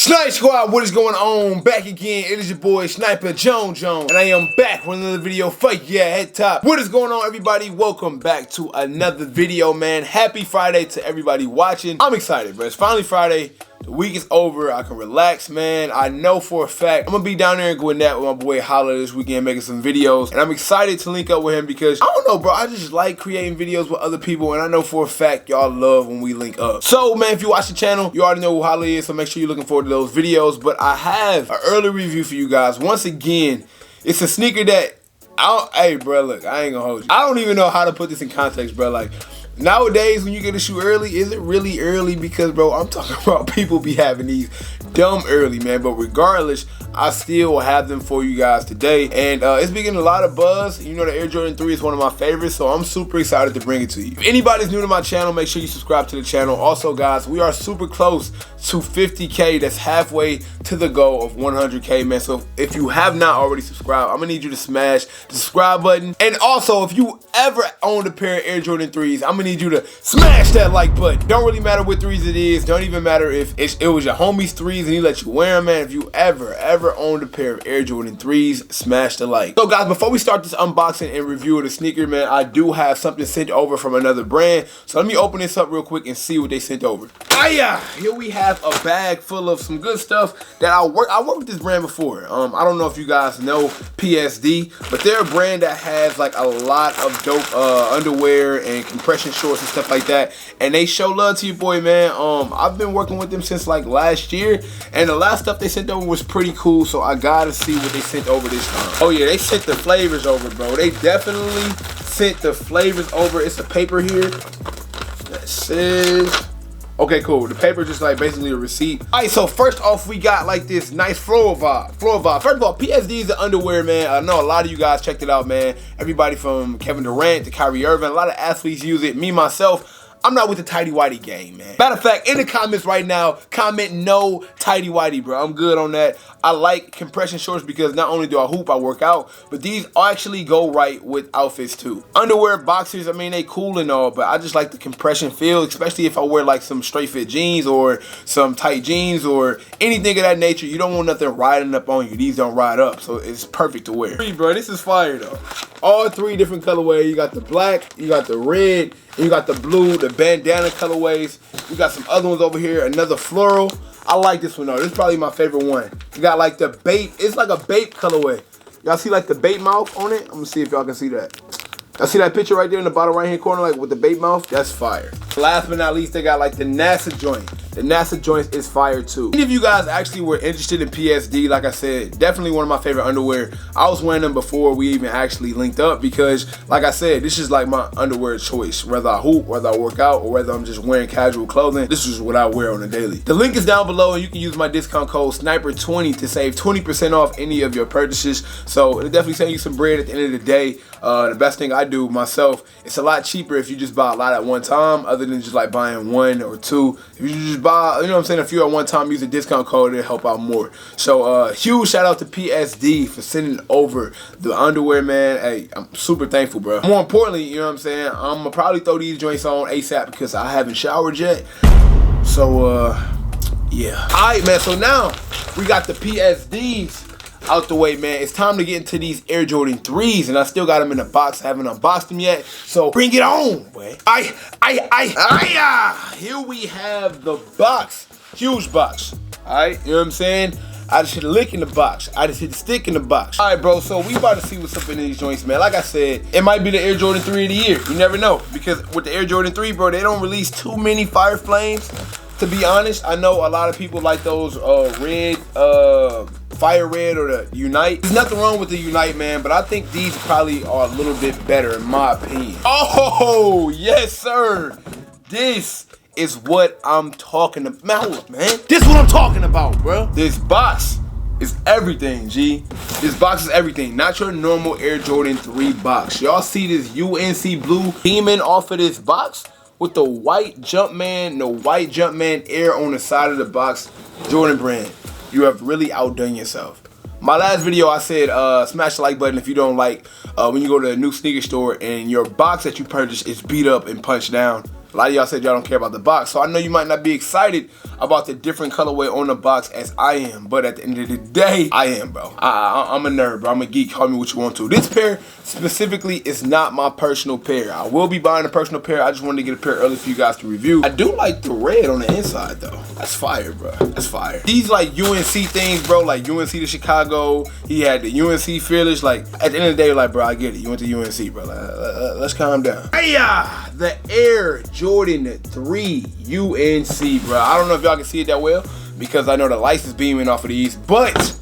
Snipe Squad, what is going on? Back again, it is your boy Sniper Jones, and I am back with another video for ya head top. What is going on, everybody? Welcome back to another video, man. Happy Friday to everybody watching. I'm excited, bro. It's finally Friday. The week is over. I can relax, man. I know for a fact I'm gonna be down there in Gwinnett with my boy Holla this weekend making some videos, and I'm excited to link up with him because I don't know, bro. I just like creating videos with other people, and I know for a fact y'all love when we link up. So, man, if you watch the channel, you already know who Holla is, so make sure you're looking forward to those videos. But I have an early review for you guys. Once again, it's a sneaker that hey, bro, look, I ain't gonna hold you. I don't even know how to put this in context, bro. Like, nowadays, when you get a shoe early, is it really early? Because, bro, I'm talking about people be having these dumb early, man. But regardless, I still have them for you guys today. And it's been getting a lot of buzz. You know, the Air Jordan 3 is one of my favorites, so I'm super excited to bring it to you. If anybody's new to my channel, make sure you subscribe to the channel. Also, guys, we are super close to 50K. That's halfway to the goal of 100K, man. So if you have not already subscribed, I'm gonna need you to smash the subscribe button. And also, if you ever owned a pair of Air Jordan 3s, I'm gonna need you to smash that like button. Don't really matter what 3s it is. Don't even matter if it was your homie's 3s and he let you wear them, man. If you ever owned a pair of Air Jordan 3s, smash the like. So, guys, before we start this unboxing and review of the sneaker, man, I do have something sent over from another brand. So let me open this up real quick and see what they sent over. Here we have a bag full of some good stuff that I worked with this brand before. I don't know if you guys know PSD, but they're a brand that has like a lot of dope underwear and compression shorts and stuff like that, and they show love to your boy, man. I've been working with them since like last year, and the last stuff they sent over was pretty cool, so I gotta see what they sent over this time. Oh yeah, they sent the flavors over, bro. They definitely sent the flavors over. It's a paper here that says, okay, cool. The paper just like basically a receipt. All right, so first off, we got like this nice floral vibe. First of all, PSD is the underwear, man. I know a lot of you guys checked it out, man. Everybody from Kevin Durant to Kyrie Irving, a lot of athletes use it. Me, myself, I'm not with the tighty whitey game, man. Matter of fact, in the comments right now, comment no tighty whitey, bro. I'm good on that. I like compression shorts because not only do I hoop, I work out, but these actually go right with outfits too. Underwear, boxers, I mean, they cool and all, but I just like the compression feel, especially if I wear like some straight fit jeans or some tight jeans or anything of that nature. You don't want nothing riding up on you. These don't ride up, so it's perfect to wear. Bro, this is fire though. All three different colorways. You got the black, you got the red, and you got the blue, the bandana colorways. We got some other ones over here, another floral. I like this one though. This is probably my favorite one. You got like the bait. It's like a bait colorway. Y'all see like the bait mouth on it? I'm gonna see if y'all can see that. Y'all see that picture right there in the bottom right hand corner, like with the bait mouth? That's fire. Last but not least, they got like the NASA joint. The NASA joint is fire too. Any of you guys actually were interested in PSD, like I said, definitely one of my favorite underwear. I was wearing them before we even actually linked up because, like I said, this is like my underwear choice. Whether I hoop, whether I work out, or whether I'm just wearing casual clothing, this is what I wear on a daily. The link is down below, and you can use my discount code SNIPER20 to save 20% off any of your purchases. So it'll definitely save you some bread at the end of the day. The best thing I do myself, it's a lot cheaper if you just buy a lot at one time, other than just like buying one or two. If you just buy, you know what I'm saying, a few at one time, use a discount code, it'll help out more. So huge shout out to PSD for sending over the underwear, man. Hey, I'm super thankful, bro. More importantly, you know what I'm saying, I'm gonna probably throw these joints on ASAP because I haven't showered yet. So yeah. All right, man, so now we got the PSDs out the way, man. It's time to get into these Air Jordan 3s, and I still got them in the box. I haven't unboxed them yet, so bring it on, boy. Here we have the box. Huge box. All right, you know what I'm saying? I just hit a lick in the box. I just hit the stick in the box. All right, bro, so we about to see what's up in these joints, man. Like I said, it might be the Air Jordan 3 of the year. You never know, because with the Air Jordan 3, bro, they don't release too many fire flames. To be honest, I know a lot of people like those red, fire red or the Unite. There's nothing wrong with the Unite, man, but I think these probably are a little bit better in my opinion. Oh, yes, sir. This is what I'm talking about, man. This is what I'm talking about, bro. This box is everything, G. This box is everything. Not your normal Air Jordan 3 box. Y'all see this UNC blue beaming off of this box? With the white Jumpman Air on the side of the box, Jordan brand. You have really outdone yourself. My last video, I said smash the like button if you don't like when you go to a new sneaker store and your box that you purchased is beat up and punched down. A lot of y'all said y'all don't care about the box, so I know you might not be excited about the different colorway on the box as I am, but at the end of the day, I am, bro. I'm a nerd, bro. I'm a geek. Call me what you want to. This pair specifically is not my personal pair. I will be buying a personal pair. I just wanted to get a pair early for you guys to review. I do like the red on the inside, though. That's fire, bro. That's fire. These like UNC things, bro, like UNC to Chicago. He had the UNC Fearless. Like, at the end of the day, like, bro, I get it. You went to UNC, bro. Let's calm down. Hey-ya! The Air Jordan 3 UNC, bro. I don't know if y'all can see it that well because I know the lights is beaming off of these, but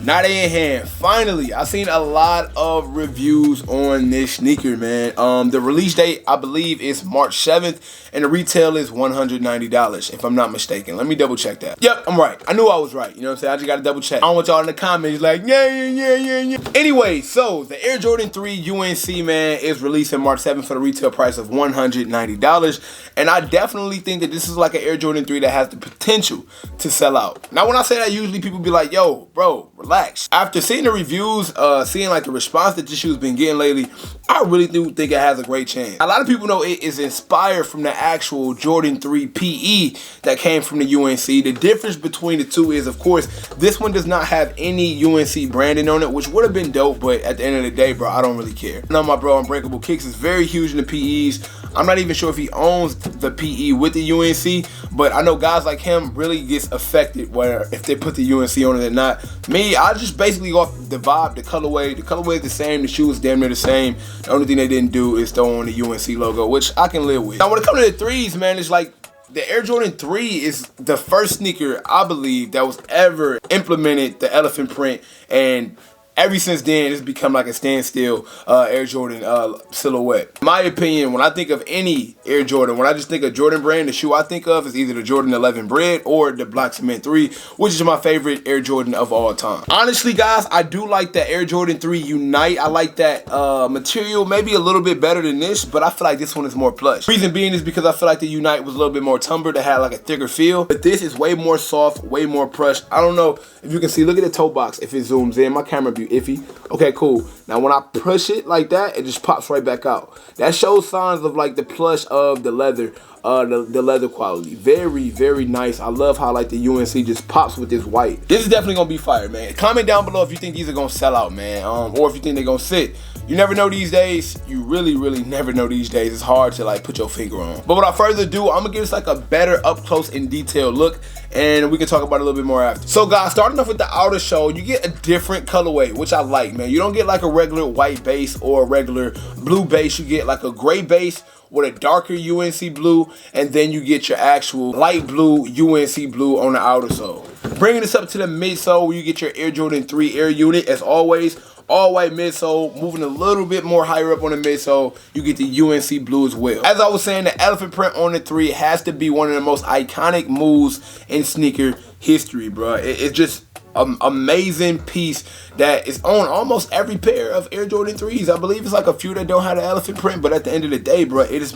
now they in hand. Finally, I've seen a lot of reviews on this sneaker, man. The release date, I believe, is March 7th, and the retail is $190, if I'm not mistaken. Let me double check that. Yep, I'm right. I knew I was right. You know what I'm saying? I just got to double check. I don't want y'all in the comments like, yeah. Anyway, so the Air Jordan 3 UNC, man, is releasing March 7th for the retail price of $190. And I definitely think that this is like an Air Jordan 3 that has the potential to sell out. Now, when I say that, usually people be like, yo, bro, relax. After seeing the reviews, seeing like the response that this shoe's been getting lately, I really do think it has a great chance. A lot of people know it is inspired from the actual Jordan 3 PE that came from the UNC. The difference between the two is, of course, this one does not have any UNC branding on it, which would have been dope, but at the end of the day, bro, I don't really care. I know my bro Unbreakable Kicks is very huge in the PEs. I'm not even sure if he owns the PE with the UNC, but I know guys like him really gets affected where if they put the UNC on it or not. Me, I just basically go off the vibe, the colorway. The colorway is the same, the shoe is damn near the same. The only thing they didn't do is throw on the UNC logo, which I can live with. Now, when it comes to the threes, man, it's like the Air Jordan 3 is the first sneaker, I believe, that was ever implemented the elephant print, and ever since then, it's become like a standstill Air Jordan silhouette. In my opinion, when I think of any Air Jordan, when I just think of Jordan brand, the shoe I think of is either the Jordan 11 Bread or the Black Cement 3, which is my favorite Air Jordan of all time. Honestly, guys, I do like the Air Jordan 3 Unite. I like that material maybe a little bit better than this, but I feel like this one is more plush. Reason being is because I feel like the Unite was a little bit more tumbled. It had like a thicker feel, but this is way more soft, way more plush. I don't know if you can see, look at the toe box if it zooms in. My camera be iffy. Okay, cool. Now when I push it like that, it just pops right back out. That shows signs of like the plush of the leather, the leather quality. Very, very nice. I love how like the UNC just pops with this white. This is definitely gonna be fire, man. Comment down below if you think these are gonna sell out, man, or if you think they're gonna sit. You never know these days. You really, really never know these days. It's hard to like put your finger on. But without further ado, I'm gonna give this like a better up close and detailed look, and we can talk about it a little bit more after. So guys, starting off with the outer sole, you get a different colorway, which I like, man. You don't get like a regular white base or a regular blue base. You get like a gray base with a darker UNC blue, and then you get your actual light blue UNC blue on the outer sole. Bringing this up to the midsole, where you get your Air Jordan 3 Air unit, as always. All white midsole, moving a little bit more higher up on the midsole, you get the UNC blue as well. As I was saying, the elephant print on the 3 has to be one of the most iconic moves in sneaker history, bro. It's just an amazing piece that is on almost every pair of Air Jordan 3s. I believe it's like a few that don't have the elephant print, but at the end of the day, bro, it's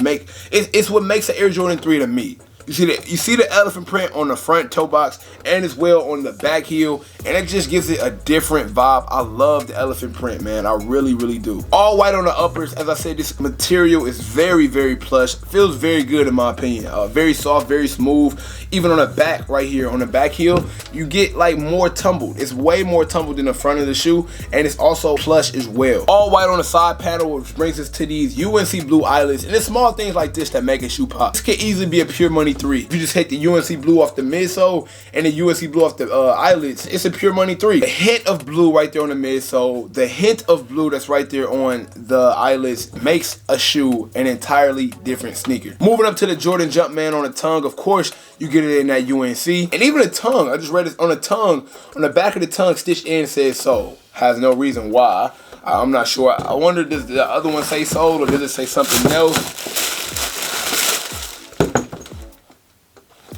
what makes the Air Jordan 3 to me. You see the elephant print on the front toe box and as well on the back heel, and it just gives it a different vibe. I love the elephant print, man. I really, really do. All white on the uppers. As I said, this material is very, very plush. Feels very good in my opinion. Very soft, very smooth. Even on the back right here, on the back heel, you get like more tumbled. It's way more tumbled than the front of the shoe, and it's also plush as well. All white on the side panel, which brings us to these UNC blue eyelets, and it's small things like this that make a shoe pop. This could easily be a pure money 3. If you just hit the UNC blue off the midsole and the UNC blue off the eyelets, it's a pure money 3. The hint of blue right there on the midsole, the hint of blue that's right there on the eyelets makes a shoe an entirely different sneaker. Moving up to the Jordan Jumpman on the tongue, of course, you get it in that UNC. And even the tongue, I just read it on the tongue, on the back of the tongue, stitched in says soul. Has no reason why. I'm not sure. I wonder, does the other one say soul or does it say something else?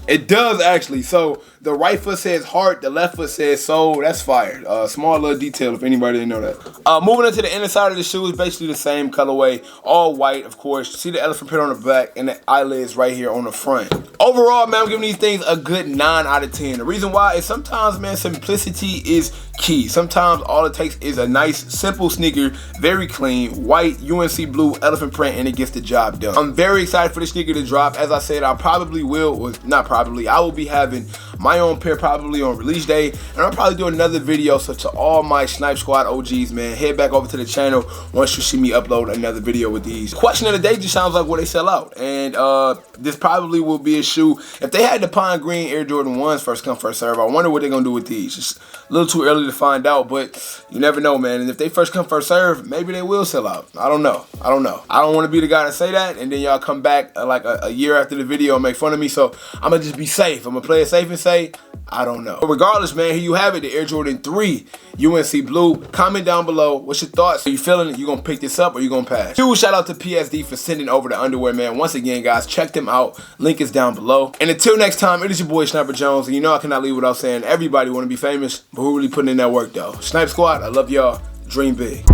It does actually. So The right foot says heart, the left foot says soul. That's fire. Small little detail if anybody didn't know that. Moving into the inner side of the shoe is basically the same colorway, all white, of course. See the elephant print on the back and the eyelids right here on the front. Overall, man, I'm giving these things a good 9 out of 10. The reason why is sometimes, man, simplicity is key. Sometimes all it takes is a nice, simple sneaker, very clean, white, UNC blue, elephant print, and it gets the job done. I'm very excited for this sneaker to drop. As I said, I probably will, or not probably, I will be having my own pair probably on release day, and I'll probably do another video. So to all my Snipe Squad OGs, man, head back over to the channel once you see me upload another video with these. Question of the day just sounds like where they sell out, and this probably will be a shoe. If they had the pine green Air Jordan 1s first come first serve, I wonder what they're gonna do with these. Just a little too early to find out, but you never know, man. And if they first come first serve, maybe they will sell out. I don't know. I don't want to be the guy to say that, and then y'all come back like a year after the video and make fun of me. So I'm gonna just be safe. I'm gonna play it safe and say I don't know. But regardless, man, here you have it, the Air Jordan 3 UNC blue. Comment down below, what's your thoughts? Are you feeling it? You gonna pick this up or you gonna pass? Huge shout out to PSD for sending over the underwear, man. Once again, guys, check them out. Link is down below. And until next time, it is your boy Sniper Jones, and you know I cannot leave without saying everybody want to be famous, but who really putting in that work though? Snipe Squad, I love y'all. Dream big.